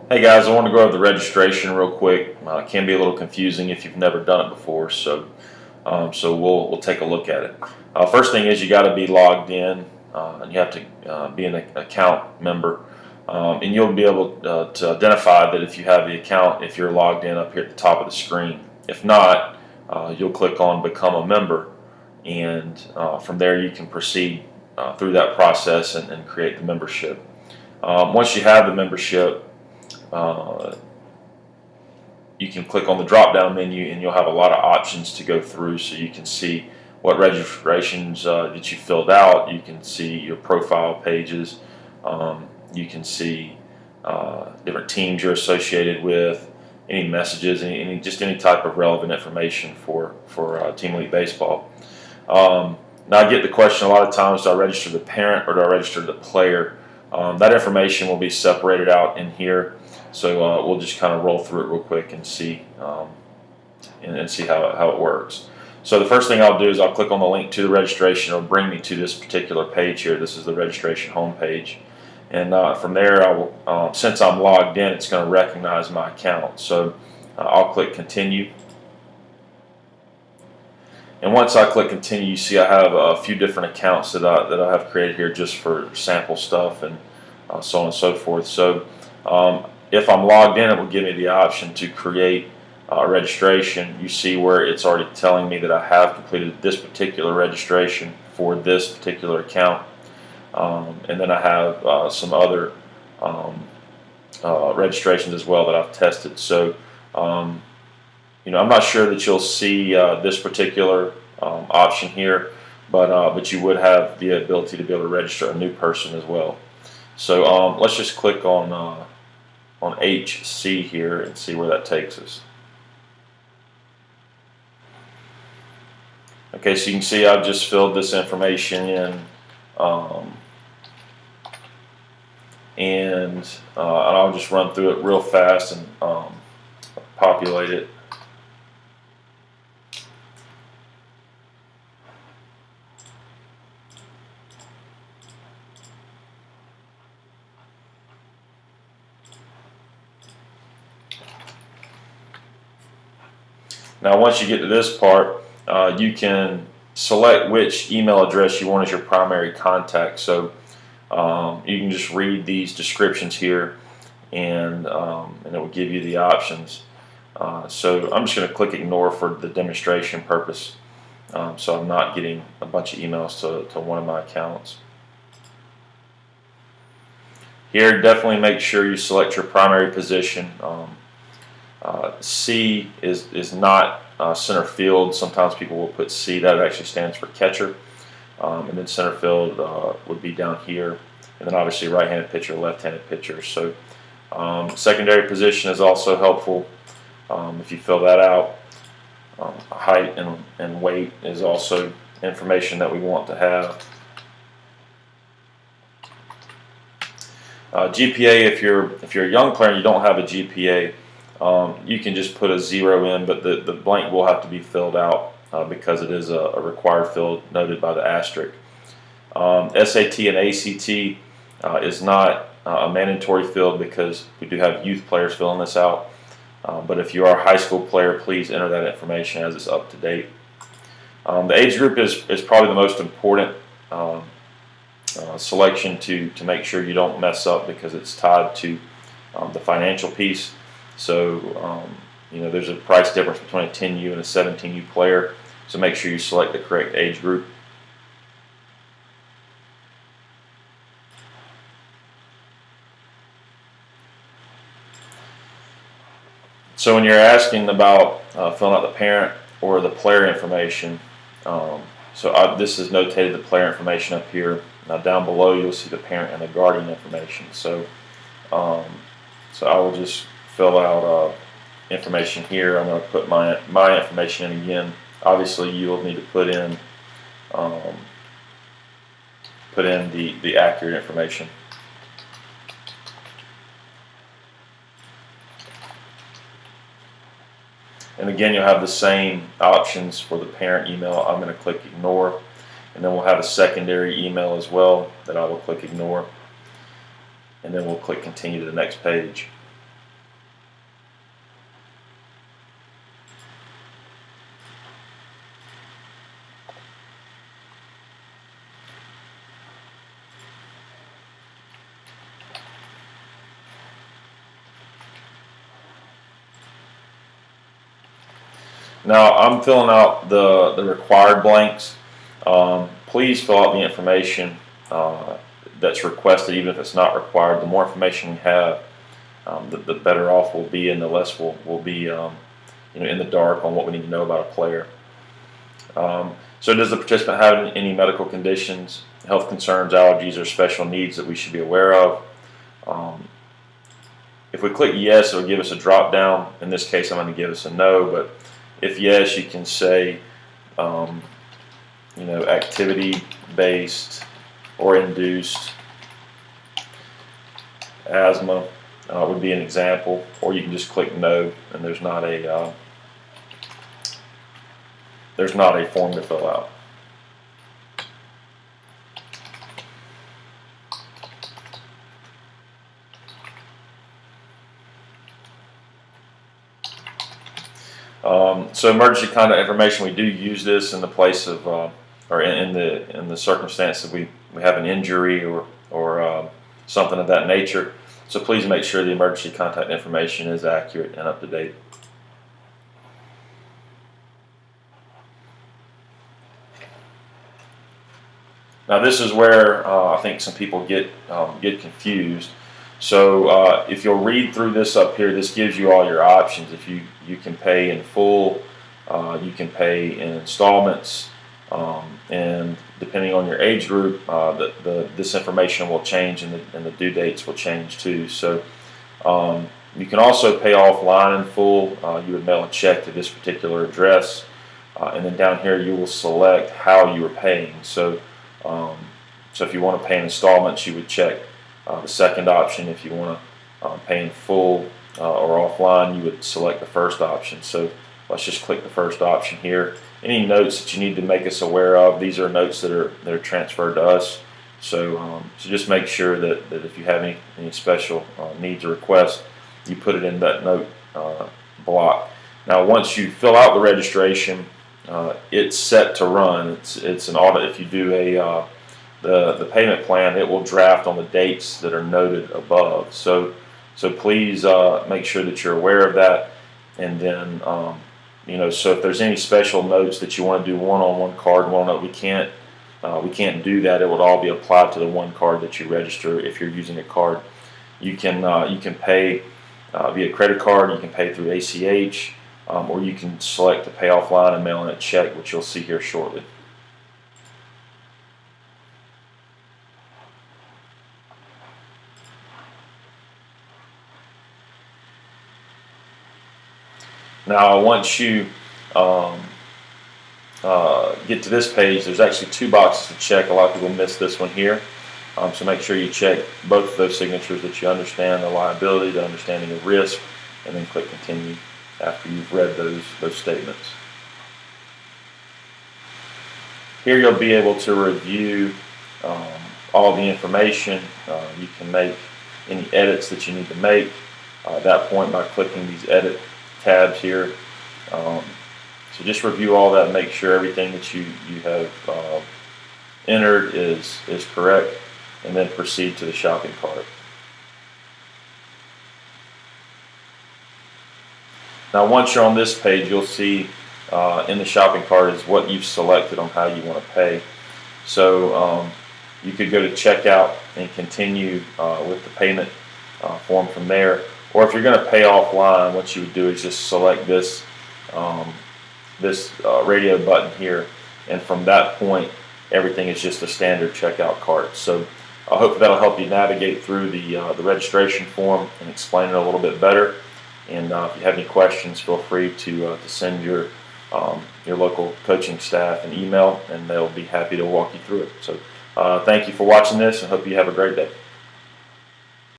Hey guys, I want to go over the registration real quick. It can be a little confusing if you've never done it before, so we'll take a look at it. First thing is you got to be logged in, and you have to be an account member, and you'll be able to identify that if you have the account, if you're logged in up here at the top of the screen. If not, you'll click on Become a Member, and from there you can proceed through that process and create the membership. Once you have the membership, you can click on the drop down menu and you'll have a lot of options to go through, so you can see what registrations that you filled out. You can see your profile pages. You can see different teams you're associated with, any messages, just any type of relevant information for Team Elite Baseball. Now I get the question a lot of times, do I register the parent or do I register the player? That information will be separated out in here. So we'll just kind of roll through it real quick and see see how it works. So the first thing I'll do is I'll click on the link to the registration. It'll bring me to this particular page here. This is the registration home page. And from there, I will, since I'm logged in, it's going to recognize my account. So I'll click continue. And once I click continue, you see I have a few different accounts that I have created here just for sample stuff and so on and so forth. So if I'm logged in, it will give me the option to create a registration. You see where it's already telling me that I have completed this particular registration for this particular account. And then I have some other registrations as well that I've tested. So I'm not sure that you'll see this particular option here, but you would have the ability to be able to register a new person as well. So let's just click on HC here and see where that takes us. Okay, so you can see I've just filled this information in, and I'll just run through it real fast and populate it. Now once you get to this part, you can select which email address you want as your primary contact. So you can just read these descriptions here, and it will give you the options. So I'm just going to click ignore for the demonstration purpose, so I'm not getting a bunch of emails to one of my accounts. Here, definitely make sure you select your primary position. C is not center field. Sometimes people will put C. That actually stands for catcher. And then center field would be down here. And then obviously right-handed pitcher, left-handed pitcher. So secondary position is also helpful if you fill that out. Height and weight is also information that we want to have. GPA, if you're a young player and you don't have a GPA, you can just put a 0 in, but the blank will have to be filled out because it is a required field noted by the asterisk. SAT and ACT is not a mandatory field because we do have youth players filling this out. But if you are a high school player, please enter that information as it's up to date. The age group is probably the most important selection to make sure you don't mess up, because it's tied to the financial piece. So there's a price difference between a 10U and a 17U player, so make sure you select the correct age group. So when you're asking about filling out the parent or the player information, this is notated the player information up here. Now down below you'll see the parent and the guardian information. So I will just fill out information here. I'm going to put my information in again. Obviously you will need to put in the accurate information. And again, you'll have the same options for the parent email. I'm going to click ignore, and then we'll have a secondary email as well that I will click ignore, and then we'll click continue to the next page. Now I'm filling out the required blanks. Please fill out the information that's requested, even if it's not required. The more information we have, the better off we'll be, and the less we'll be in the dark on what we need to know about a player. So does the participant have any medical conditions, health concerns, allergies, or special needs that we should be aware of? If we click yes, it'll give us a drop down. In this case, I'm going to give us a no, but if yes, you can say activity-based or induced asthma would be an example, or you can just click no, and there's not a form to fill out. So emergency contact information, we do use this in the place of, or in the circumstance that we have an injury or something of that nature. So please make sure the emergency contact information is accurate and up to date. Now this is where I think some people get confused. So if you'll read through this up here, this gives you all your options. If you can pay in full, you can pay in installments, and depending on your age group, this information will change, and the due dates will change too. So you can also pay offline in full. You would mail a check to this particular address, and then down here you will select how you are paying. So if you want to pay in installments, you would check the second option. If you want to pay in full or offline, you would select the first option. So let's just click the first option here. Any notes that you need to make us aware of, these are notes that are transferred to us. So just make sure that if you have any special needs or requests, you put it in that note block. Now once you fill out the registration, it's set to run. It's an audit. If you do the payment plan, it will draft on the dates that are noted above. So please make sure that you're aware of that. And then so if there's any special notes that you want to do one-on-one card, note, we can't do that. It would all be applied to the one card that you register. If you're using a card, you can pay via credit card. You can pay through ACH. Or you can select to pay offline and mail in a check, which you'll see here shortly. Now, once you get to this page, there's actually two boxes to check. A lot of people miss this one here. So make sure you check both of those signatures, that you understand the liability, the understanding of risk, and then click continue after you've read those statements. Here you'll be able to review all the information. You can make any edits that you need to make at that point by clicking these edit tabs here. So just review all that and make sure everything that you have entered is correct, and then proceed to the shopping cart. Now once you're on this page, you'll see in the shopping cart is what you've selected on how you want to pay. So you could go to checkout and continue with the payment form from there. Or if you're going to pay offline, what you would do is just select this radio button here, and from that point everything is just a standard checkout cart. So I hope that'll help you navigate through the registration form and explain it a little bit better. And if you have any questions, feel free to send your local coaching staff an email, and they'll be happy to walk you through it. So thank you for watching this, and hope you have a great day.